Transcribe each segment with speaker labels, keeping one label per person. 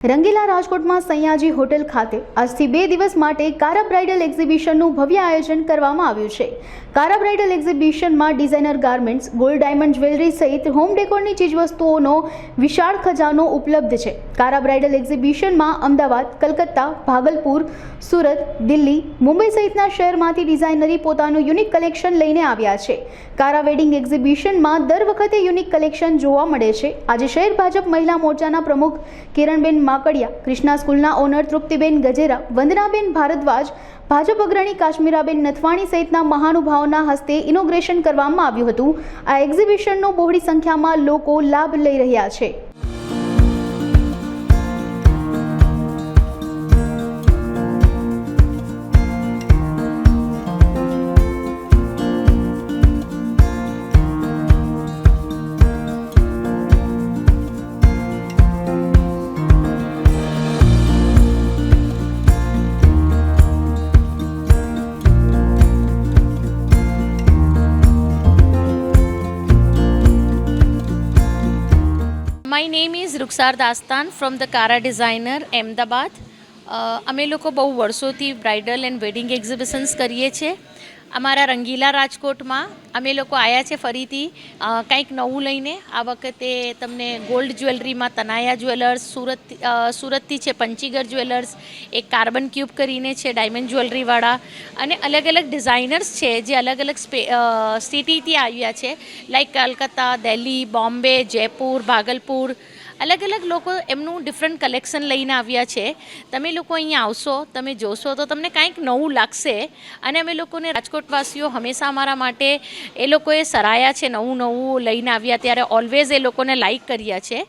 Speaker 1: રંગીલા રાજકોટમાં સયાજી હોટેલ ખાતે આજથી 2 દિવસ માટે કારા બ્રાઇડલ એક્ઝિબિશનનું ભવ્ય આયોજન કરવામાં આવ્યું છે। કારા બ્રાઇડલ એક્ઝિબિશનમાં designer garments, gold diamond jewellery સહિત હોમ ડેકોરની ચીજવસ્તુઓનો વિશાળ ખજાનો ઉપલબ્ધ છે। કારા બ્રાઇડલ એક્ઝિબિશનમાં અમદાવાદ, કલકત્તા, ભાગલપુર, સુરત, દિલ્હી, મુંબઈ સહિતના શહેરમાંથી ડિઝાઇનરી પોતાનું યુનિક કલેક્શન લઈને આવ્યા છે। કારા વેડિંગ એક્ઝિબિશનમાં દર વખતે યુનિક કલેક્શન જોવા મળે છે। આજે શહેર ભાજપ મહિલા મોરચાના પ્રમુખ કિરણબેન માકડિયા, કૃષ્ણા સ્કૂલના ઓનર તૃપ્તિબેન ગજેરા, વંદનાબેન ભારદ્વાજ, ભાજપ અગ્રણી કાશ્મીરાબેન નથવાણી સહિતના મહાનુભાવોના હસ્તે ઇનોગ્રેશન કરવામાં આવ્યું હતું। આ એક્ઝિબિશનનો બહોળી સંખ્યામાં લોકો લાભ લઈ રહ્યા છે।
Speaker 2: My name is Ruxar Dastan from the Kara Designer, Ahmedabad. અમે લોકો બહુ વર્ષોથી બ્રાઇડલ એન્ડ વેડિંગ એક્ઝિબિશન્સ કરીએ છીએ। અમારા રંગીલા રાજકોટમાં અમે લોકો આવ્યા છે ફરીથી કંઈક નવું લઈને। આ વખતે તમને ગોલ્ડ જ્વેલરીમાં તનાયા જ્વેલર્સ, સુરતથી છે પંચીગર જ્વેલર્સ, એક કાર્બન ક્યુબ કરીને છે ડાયમંડ જ્વેલરીવાળા, અને અલગ અલગ ડિઝાઇનર્સ છે જે અલગ અલગ સિટીથી આવ્યા છે, લાઈક કલકત્તા, દિલ્હી, બોમ્બે, જયપુર, ભાગલપુર। અલગ અલગ લોકો એમનું ડિફરન્ટ કલેક્શન લઈને આવ્યા છે। તમે લોકો અહીંયા આવશો, તમે જોશો તો તમને કાંઈક નવું લાગશે। અને અમે લોકોને રાજકોટવાસીઓ હંમેશા અમારા માટે એ લોકોએ સરાહ્યા છે, નવું લઈને આવ્યા ત્યારે ઓલવેઝ એ લોકોને લાઈક કર્યા છે।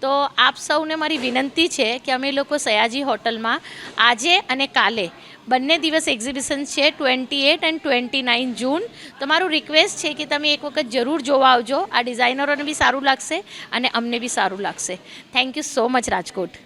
Speaker 2: તો આપ સૌને મારી વિનંતી છે કે અમે લોકો સયાજી હોટલમાં આજે અને કાલે બંને દિવસ એક્ઝિબિશન છે, 28 એન્ડ 29 જૂન। તો મારું રિક્વેસ્ટ છે કે તમે એક વખત જરૂર જોવા આવજો। આ ડિઝાઇનરોને બી સારું લાગશે અને અમને બી સારું લાગશે। Thank you so much Rajkot.